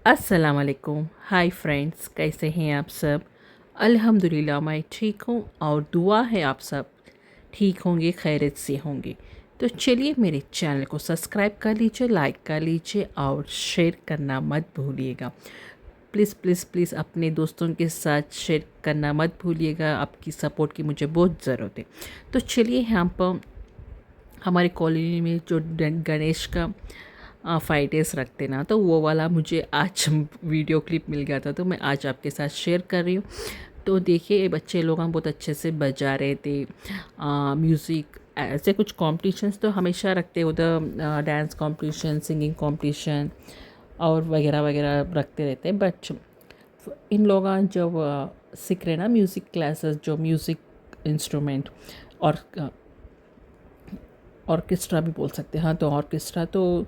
अस्सलाम वालेकुम। Hi friends, कैसे हैं आप सब? अल्हम्दुलिल्लाह मैं ठीक हूँ और दुआ है आप सब ठीक होंगे, खैरियत से होंगे। तो चलिए मेरे चैनल को सब्सक्राइब कर लीजिए, लाइक कर लीजिए और शेयर करना मत भूलिएगा। प्लीज़ प्लीज़ प्लीज़ अपने दोस्तों के साथ शेयर करना मत भूलिएगा। आपकी सपोर्ट की मुझे बहुत ज़रूरत है। तो चलिए यहाँ पर हमारे कॉलोनी में जो गणेश का 5 days रखते ना, तो वो वाला मुझे आज वीडियो क्लिप मिल गया था, तो मैं आज आपके साथ शेयर कर रही हूँ। तो देखिए, ये बच्चे लोग हम बहुत अच्छे से बजा रहे थे म्यूज़िक। ऐसे कुछ कॉम्पिटिशन्स तो हमेशा रखते उधर, डांस कॉम्पिटिशन, सिंगिंग कॉम्पिटिशन और वगैरह वगैरह रखते रहते हैं। बट इन लोग जब सीख रहे ना म्यूज़िक क्लासेस, जो म्यूज़िक इंस्ट्रूमेंट और ऑर्केस्ट्रा भी बोल सकते हैं। हाँ, तो ऑर्केस्ट्रा तो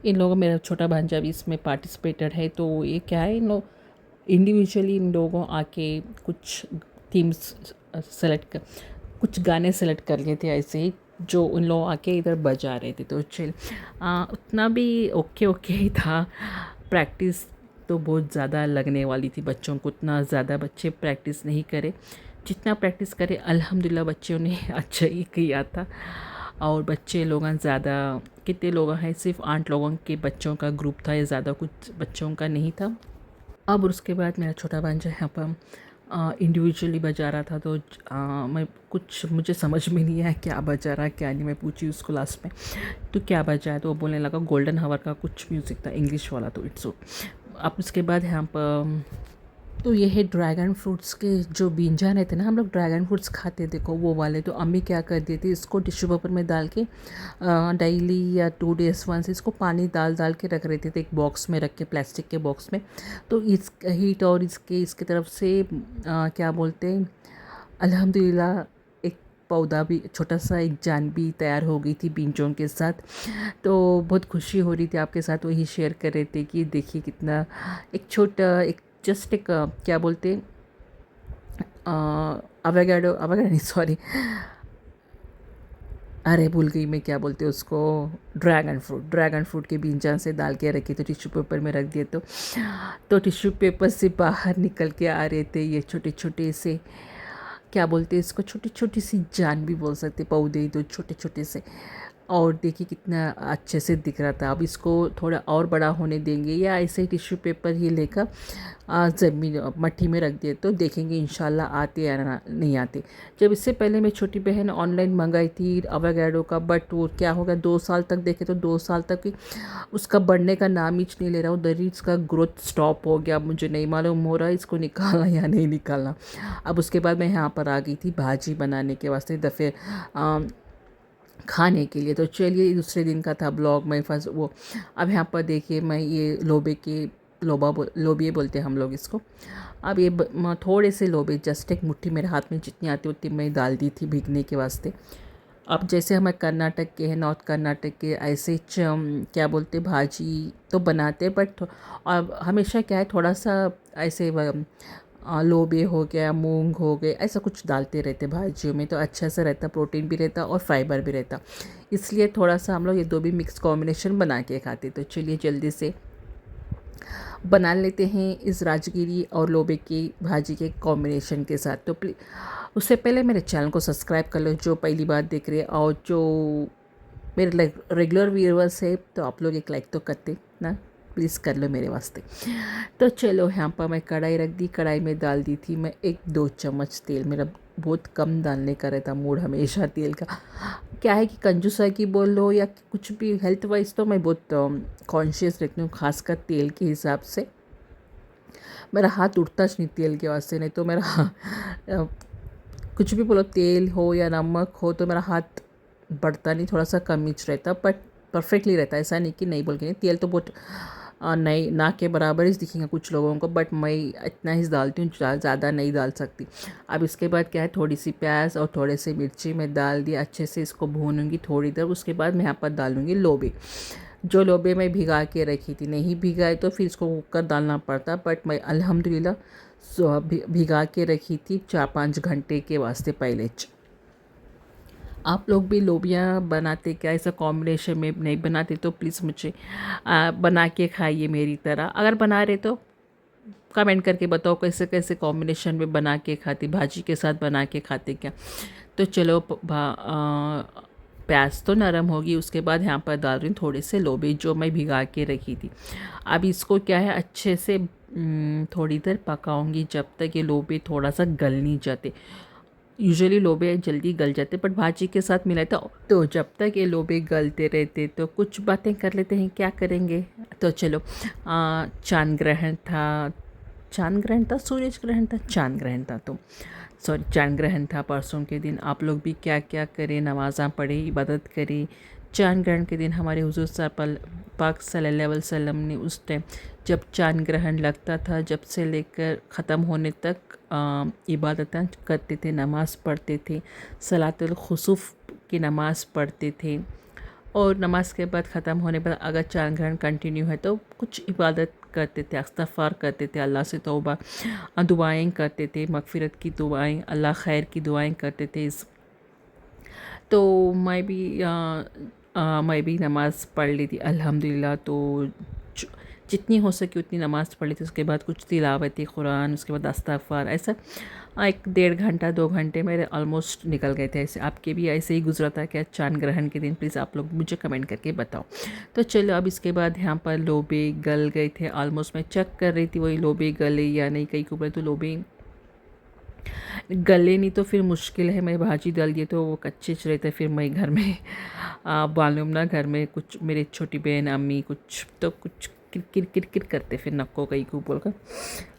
इन लोगों, मेरा छोटा भांजा भी इसमें पार्टिसिपेटेड है। तो ये क्या है, इन लोग इंडिविजुअली इन लोगों आके कुछ थीम्स सेलेक्ट कर, कुछ गाने सेलेक्ट कर लिए थे ऐसे ही, जो उन लोग आके इधर बजा रहे थे। तो चल उतना भी ओके ओके ही था। प्रैक्टिस तो बहुत ज़्यादा लगने वाली थी बच्चों को, उतना ज़्यादा बच्चे प्रैक्टिस नहीं करे। जितना प्रैक्टिस करे अल्हम्दुलिल्लाह बच्चों ने अच्छा ही किया था। और बच्चे लोग ज़्यादा, कितने लोग हैं, सिर्फ 8 लोगों के बच्चों का ग्रुप था, ये ज़्यादा कुछ बच्चों का नहीं था। अब उसके बाद मेरा छोटा भांजा यहाँ पर इंडिविजुअली बजा रहा था। तो मैं कुछ, मुझे समझ में नहीं आया क्या बजा रहा क्या नहीं। मैं पूछी उसको लास्ट में, तो क्या बजा है, तो वो बोलने लगा गोल्डन हावर का कुछ म्यूज़िक था, इंग्लिश वाला। तो इट्स अब उसके बाद यहाँ पर तो ये है ड्रैगन फ्रूट्स के जो बींजान रहते ना, हम लोग ड्रैगन फ्रूट्स खाते, देखो वो वाले। तो अम्मी क्या कर दी थी, इसको टिश्यू पेपर में डाल के डेली या 2 days वंस इसको पानी डाल डाल के रख रहे थे एक बॉक्स में रख के, प्लास्टिक के बॉक्स में। तो इस हीट और इसके तरफ से क्या बोलते हैं, अल्हम्दुलिल्लाह एक पौधा भी, छोटा सा एक जान भी तैयार हो गई थी बीजों के साथ। तो बहुत खुशी हो रही थी, आपके साथ वही शेयर कर रहे थे कि देखिए कितना एक छोटा, एक जस्ट एक क्या बोलते हैं, अवेगाडो, अवेगाडो नहीं, सॉरी, अरे भूल गई मैं क्या बोलते हैं उसको, ड्रैगन फ्रूट के बीजान से डाल के रखे तो टिश्यू पेपर में रख दिए। तो टिश्यू पेपर से बाहर निकल के आ रहे थे ये छोटे छोटे से, क्या बोलते हैं इसको, छोटी छोटी सी जान भी बोल सकते, पौधे तो छोटे छोटे से। और देखिए कितना अच्छे से दिख रहा था। अब इसको थोड़ा और बड़ा होने देंगे या ऐसे ही टिश्यू पेपर ही लेकर ज़मीन मट्टी में रख दिए, तो देखेंगे इंशाल्लाह आते या नहीं आते। जब इससे पहले मेरी छोटी बहन ऑनलाइन मंगाई थी अवागैडो का, बट वो क्या हो गया, 2 साल तक देखे तो 2 साल तक ही उसका बढ़ने का नाम ही नहीं ले रहा, उधर ही इसका ग्रोथ स्टॉप हो गया। मुझे नहीं मालूम हो रहा इसको निकालना या नहीं निकालना। अब उसके बाद मैं यहाँ पर आ गई थी भाजी बनाने के वास्ते, दफ़े खाने के लिए। तो चलिए, दूसरे दिन का था ब्लॉग, मैं फर्स्ट वो। अब यहाँ पर देखिए, मैं ये लोबे के, लोबिए बोलते हैं हम लोग इसको। अब ये थोड़े से लोबे, जस्ट एक मुट्ठी मेरे हाथ में जितनी आती उतनी मैं डाल दी थी भीगने के वास्ते। अब जैसे हमें कर्नाटक के हैं, नॉर्थ कर्नाटक के, ऐसे क्या बोलते भाजी तो बनाते, बट अब हमेशा क्या है, थोड़ा सा ऐसे लोबे हो गया, मूंग हो गए, ऐसा कुछ डालते रहते भाजियों में, तो अच्छा सा रहता, प्रोटीन भी रहता और फाइबर भी रहता। इसलिए थोड़ा सा हम लोग ये दो भी मिक्स कॉम्बिनेशन बना के खाते। तो चलिए जल्दी से बना लेते हैं इस राजगिरी और लोबे की भाजी के कॉम्बिनेशन के साथ। तो उससे पहले मेरे चैनल को सब्सक्राइब कर लो जो पहली बार देख रहे हैं, और जो मेरे रेगुलर व्यूअर्स है, तो आप लोग एक लाइक तो करते ना, प्लीज़ कर लो मेरे वास्ते। तो चलो, यहाँ पर मैं कढ़ाई रख दी, कढ़ाई में डाल दी थी मैं 1-2 चम्मच तेल। मेरा बहुत कम डालने का रहता मूड हमेशा तेल का। क्या है कि कंजूसा की बोल लो या कुछ भी, हेल्थ वाइज तो मैं बहुत कॉन्शियस रहती हूँ, खासकर तेल के हिसाब से। मेरा हाथ उठता नहीं तेल के वास्ते, नहीं तो मेरा कुछ भी बोलो, तेल हो या नमक हो, तो मेरा हाथ बढ़ता नहीं, थोड़ा सा कमीच रहता, बट परफेक्टली रहता है। ऐसा नहीं कि नहीं बोल के नहीं, तेल तो बहुत नहीं, ना के बराबर ही दिखेंगे कुछ लोगों को, बट मैं इतना ही डालती हूँ, ज़्यादा नहीं डाल सकती। अब इसके बाद क्या है, थोड़ी सी प्याज और थोड़े से मिर्ची मैं डाल दिया, अच्छे से इसको भूनूंगी थोड़ी देर। उसके बाद मैं यहाँ पर डालूँगी लोबे, जो लोबे मैं भिगा के रखी थी। नहीं भिगाए तो फिर इसको कुकर डालना पड़ता, बट मैं अल्हम्दुलिल्लाह भिगा के रखी थी 4-5 घंटे के वास्ते पहले। आप लोग भी लोबिया बनाते क्या? ऐसा कॉम्बिनेशन में नहीं बनाते तो प्लीज़ मुझे बना के खाइए मेरी तरह। अगर बना रहे तो कमेंट करके बताओ कैसे कैसे कॉम्बिनेशन में बना के खाते, भाजी के साथ बना के खाते क्या? तो चलो प्याज तो नरम होगी, उसके बाद यहाँ पर डाल रही हूँ थोड़े से लोबे जो मैं भिगा के रखी थी। अब इसको क्या है अच्छे से थोड़ी देर पकाऊंगी जब तक ये लोबे थोड़ा सा गल नहीं जाते। यूजुअली लोबे जल्दी गल जाते बट भाजी के साथ मिलाए तो जब तक ये लोबे गलते रहते तो कुछ बातें कर लेते हैं, क्या करेंगे। तो चलो चांद ग्रहण था, चांद ग्रहण था, सूरज ग्रहण था, चांद ग्रहण था, तो सॉरी चांद ग्रहण था परसों के दिन। आप लोग भी क्या क्या करें, नमाज़ां पढ़े, इबादत करें। चांद ग्रहण के दिन हमारे हुजूर पाक सल्लल्लाहु अलैहि वसल्लम ने उस टाइम जब चांद ग्रहण लगता था जब से लेकर ख़त्म होने तक इबादतें करते थे, नमाज़ पढ़ते थे, सलातुल खुसूफ की नमाज़ पढ़ते थे। और नमाज के बाद ख़त्म होने पर अगर चांद ग्रहण कंटिन्यू है तो कुछ इबादत करते थे, इस्तग़फ़ार करते थे, अल्लाह से तौबा दुआएं करते थे, मग़फ़िरत की दुआएं, अल्लाह खैर की दुआएं करते थे। तो मैं भी नमाज़ पढ़ ली थी अल्हम्दुलिल्लाह। तो जितनी हो सके उतनी नमाज़ पढ़ ली थी। उसके बाद कुछ तिलावत कुरान, उसके बाद इस्तग़फ़ार, ऐसा 1 डेढ़ घंटा 2 घंटे मेरे ऑलमोस्ट निकल गए थे। ऐसे आपके भी ऐसे ही गुजरा था क्या चांद ग्रहण के दिन? प्लीज़ आप लोग मुझे कमेंट करके बताओ। तो चलो अब इसके बाद यहाँ पर लोबे गल गए थे ऑलमोस्ट। मैं चेक कर रही थी वही लोबे गले या नहीं, कहीं को बोले तो लोबे गले नहीं तो फिर मुश्किल है। मैं भाजी डाल दिए तो वो कच्चे च रहे थे। फिर मैं घर में मालूम ना घर में कुछ मेरी छोटी बहन अम्मी कुछ तो कुछ किर किर किर करते फिर नक्को कहीं को बोलकर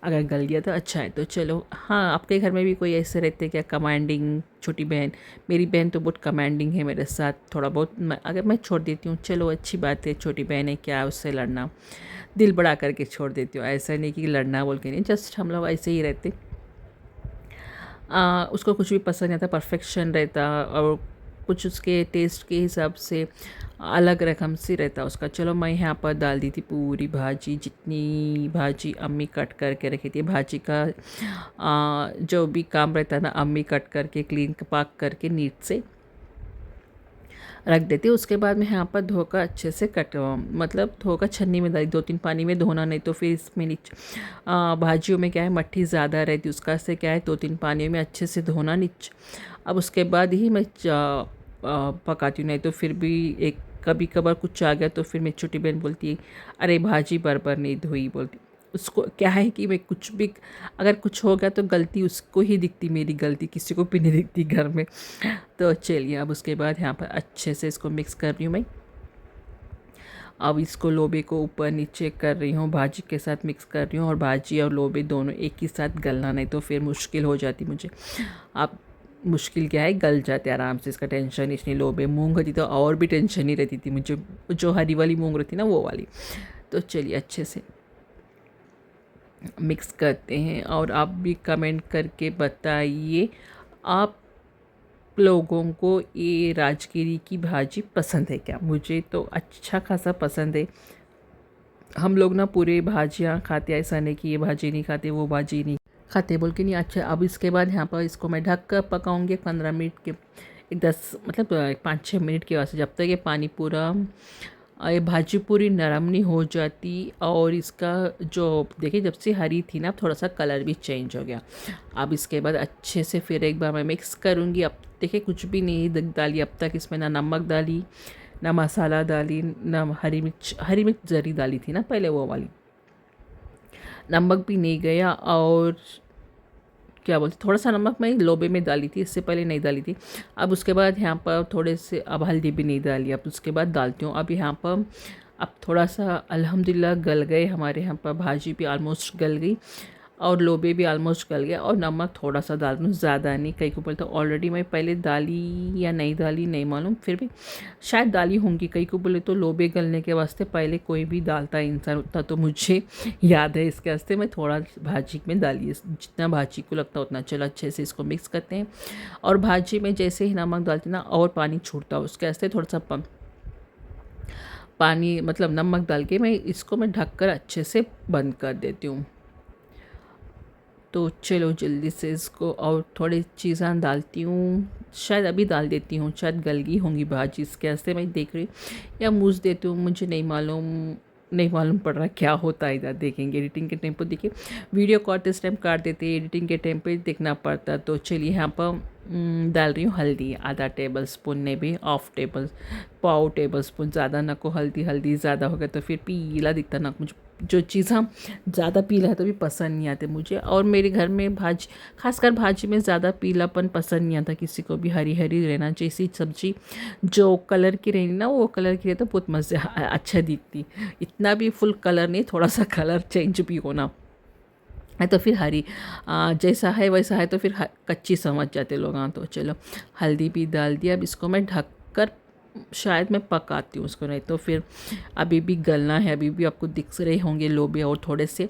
अगर गल गया तो अच्छा है। तो चलो हाँ, आपके घर में भी कोई ऐसे रहते क्या कमांडिंग छोटी बहन? मेरी बहन तो बहुत कमांडिंग है मेरे साथ, थोड़ा बहुत अगर मैं छोड़ देती हूँ चलो अच्छी बात है, छोटी बहन है क्या उससे लड़ना, दिल बड़ा करके छोड़ देती हूँ। ऐसा नहीं कि लड़ना बोल के नहीं, जस्ट हम लोग ऐसे ही रहते। उसको कुछ भी पसंद नहीं आता, परफेक्शन रहता और कुछ उसके टेस्ट के हिसाब से अलग रकम से रहता उसका। चलो मैं यहाँ पर डाल दी थी पूरी भाजी, जितनी भाजी अम्मी कट करके रखी थी। भाजी का जो भी काम रहता है ना अम्मी कट करके क्लीन पाक करके नीट से रख देती। उसके बाद में यहाँ पर धोकर अच्छे से मतलब धोकर छन्नी में डाली, 2-3 पानी में धोना, नहीं तो फिर इसमें नीचे भाजियों में क्या है मट्टी ज़्यादा रहती, उसका से क्या है 2-3 पानियों में अच्छे से धोना नीचे। अब उसके बाद ही मैं पकाती हूँ, नहीं तो फिर भी एक कभी कभार कुछ आ गया तो फिर मेरी छोटी बहन बोलती है अरे भाजी बराबर नहीं धोई, बोलती। उसको क्या है कि मैं कुछ भी अगर कुछ हो गया तो गलती उसको ही दिखती, मेरी गलती किसी को भी नहीं दिखती घर में। तो चलिए अब उसके बाद यहाँ पर अच्छे से इसको मिक्स कर रही हूँ मैं। अब इसको लोबे को ऊपर नीचे कर रही हूँ, भाजी के साथ मिक्स कर रही हूँ और भाजी और लोबे दोनों एक ही साथ गलना, नहीं तो फिर मुश्किल हो जाती मुझे। अब मुश्किल क्या है, गल जाते आराम से, इसका टेंशन इसलिए। लोबे मूंग होती तो और भी टेंशन ही रहती थी मुझे, जो हरी वाली मूंग रहती ना वो वाली। तो चलिए अच्छे से मिक्स करते हैं और आप भी कमेंट करके बताइए आप लोगों को ये राजगिरी की भाजी पसंद है क्या? मुझे तो अच्छा खासा पसंद है। हम लोग ना पूरे भाजियाँ खाते, ऐसा नहीं कि ये भाजी नहीं खाते वो भाजी नहीं खाते बोल के नहीं। अच्छा अब इसके बाद यहाँ पर इसको मैं ढक कर पकाऊँगी 15 मिनट के, 10 मतलब 5-6 मिनट के वास्ते, जब तक ये पानी पूरा ये भाजी पूरी नरम नहीं हो जाती। और इसका जो देखिए जब से हरी थी ना थोड़ा सा कलर भी चेंज हो गया। अब इसके बाद अच्छे से फिर एक बार मैं मिक्स करूँगी। अब देखिए कुछ भी नहीं डाली अब तक इसमें, ना नमक डाली ना मसाला डाली ना हरी मिर्च ज़री डाली थी ना पहले वो वाली, नमक भी नहीं गया। और क्या बोलते थोड़ा सा नमक मैं लोबे में डाली थी, इससे पहले नहीं डाली थी। अब उसके बाद यहाँ पर थोड़े से अब हल्दी भी नहीं डाली, अब उसके बाद डालती हूँ। अब यहाँ पर अब थोड़ा सा अल्हम्दुलिल्लाह गल गए हमारे यहाँ पर, भाजी भी ऑलमोस्ट गल गई और लोबे भी ऑलमोस्ट गल गया। और नमक थोड़ा सा डाल दूँ, ज़्यादा नहीं, कहीं को बोलते ऑलरेडी मैं पहले डाली या नहीं डाली नहीं मालूम, फिर भी शायद डाली होंगी। कहीं को बोले तो लोबे गलने के वास्ते पहले कोई भी डालता है इंसान, उतना तो मुझे याद है, इसके वास्ते मैं थोड़ा भाजी में डाली, जितना भाजी को लगता उतना। चलो अच्छे से इसको मिक्स करते हैं। और भाजी में जैसे ही नमक डालते ना और पानी छूटता है, उसके वास्ते थोड़ा सा पानी मतलब नमक डाल के मैं इसको ढक कर अच्छे से बंद कर देती हूँ। तो तो चलो जल्दी से इसको और थोड़ी चीज़ें डालती हूँ, शायद अभी डाल देती हूँ, शायद गल गई होंगी भाजी इसके वास्ते मैं देख रही या मूस देती हूँ, मुझे नहीं मालूम पड़ रहा क्या होता है। इधर देखेंगे एडिटिंग के टाइम पर, देखिए वीडियो कॉल इस टाइम काट देते हैं, एडिटिंग के टाइम पे देखना पड़ता। तो चलिए यहाँ पर डाल रही हूँ हल्दी, आधा टेबल स्पून ने भी पाव टेबल स्पून, ज़्यादा ना को हल्दी ज़्यादा हो गया तो फिर पीला दिखता ना मुझे, जो चीज़ हम ज़्यादा पीला है तो भी पसंद नहीं आते मुझे। और मेरे घर में खासकर भाजी में ज़्यादा पीलापन पसंद नहीं आता किसी को भी, हरी हरी रहना चाहिए। ऐसी सब्जी जो कलर की रहनी ना, वो कलर की रहे तो बहुत मज़े अच्छा दिखती, इतना भी फुल कलर नहीं, थोड़ा सा कलर चेंज भी होना है तो फिर हरी जैसा है वैसा है तो फिर कच्ची समझ जाते लोग। हाँ तो चलो हल्दी भी डाल दिया। अब इसको मैं ढक कर शायद मैं पकाती हूँ उसको, नहीं तो फिर अभी भी गलना है। अभी भी आपको दिख रहे होंगे लोबे और थोड़े से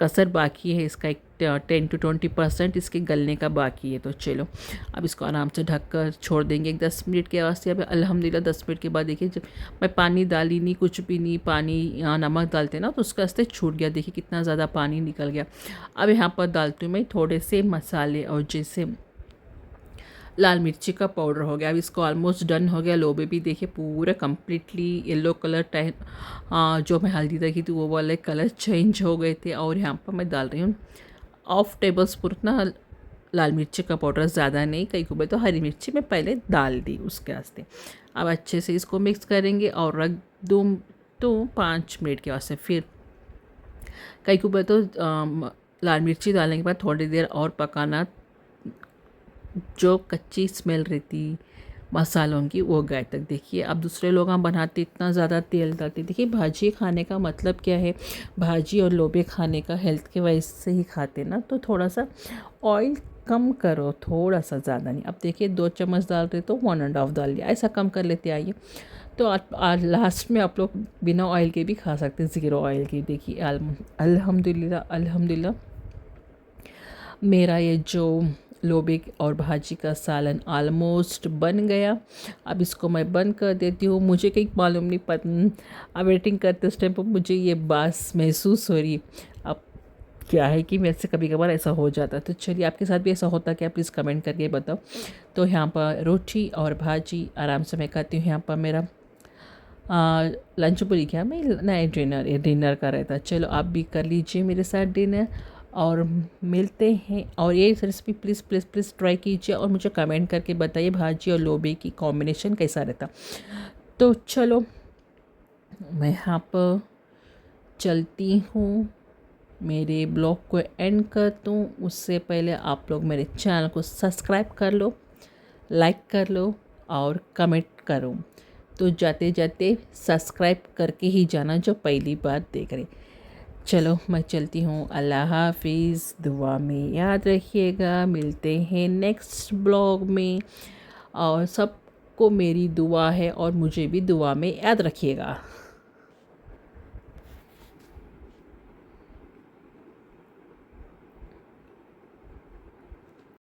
कसर बाकी है, इसका एक 10 to 20% इसके गलने का बाकी है। तो चलो अब इसको आराम से ढक कर छोड़ देंगे एक 10 मिनट के वास्ते। अब अल्हम्दुलिल्लाह 10 मिनट के बाद देखिए, जब मैं पानी डाली नहीं, कुछ भी नहीं, पानी यहाँ नमक डालते ना तो उसका वास्ते छूट गया, देखिए कितना ज़्यादा पानी निकल गया। अब यहाँ पर डालती हूँ मैं थोड़े से मसाले, और जैसे लाल मिर्ची का पाउडर हो गया। अब इसको ऑलमोस्ट डन हो गया। लोबे भी देखिए पूरे कम्प्लीटली येलो कलर टाइप, जो मैं हल्दी रखी थी वो वाले कलर चेंज हो गए थे। और यहाँ पर मैं डाल रही हूँ 1/2 टेबल स्पून ना लाल मिर्ची का पाउडर, ज़्यादा नहीं, कई को तो हरी मिर्ची मैं पहले डाल दी उसके वास्ते। अब अच्छे से इसको मिक्स करेंगे और रख दूँ तो 5 मिनट के वास्ते। फिर कई को तो लाल मिर्ची डालने के बाद थोड़ी देर और पकाना, जो कच्ची स्मेल रहती मसालों की वो गए तक। देखिए अब दूसरे लोग हम बनाते इतना ज़्यादा तेल डालते, देखिए भाजी खाने का मतलब क्या है, भाजी और लोबे खाने का हेल्थ के वजह से ही खाते ना, तो थोड़ा सा ऑयल कम करो, थोड़ा सा, ज़्यादा नहीं। अब देखिए 2 चम्मच डाल रहे तो 1.5 डाल लिया, ऐसा कम कर लेते आइए। तो लास्ट में आप लोग बिना ऑयल के भी खा सकते हैं, ज़ीरो ऑयल के। देखिए अल्हम्दुलिल्लाह मेरा ये जो लोबे और भाजी का सालन ऑलमोस्ट बन गया। अब इसको मैं बंद कर देती हूँ। मुझे कहीं मालूम नहीं अब एडिटिंग करते उस टाइम पर मुझे ये बात महसूस हो रही। अब क्या है कि मेरे से कभी कभार ऐसा हो जाता है, तो चलिए आपके साथ भी ऐसा होता है क्या, प्लीज़ कमेंट करके बताओ। तो यहाँ पर रोटी और भाजी आराम से मैं खाती हूँ। यहाँ पर मेरा लंच पूरी क्या मैं नहीं, डिनर का रहता। चलो आप भी कर लीजिए मेरे साथ डिनर और मिलते हैं। और ये recipe please please please try कीजिए और मुझे कमेंट करके बताइए भाजी और लोबे की कॉम्बिनेशन कैसा रहता। तो चलो मैं यहाँ पर चलती हूँ, मेरे ब्लॉग को एंड कर दूँ उससे पहले आप लोग मेरे चैनल को सब्सक्राइब कर लो, लाइक कर लो और कमेंट करो। तो जाते जाते सब्सक्राइब करके ही जाना जो पहली बार देख रहे। चलो मैं चलती हूँ, अल्लाह हाफिज़, दुआ में याद रखिएगा, मिलते हैं नेक्स्ट ब्लॉग में। और सबको मेरी दुआ है और मुझे भी दुआ में याद रखिएगा।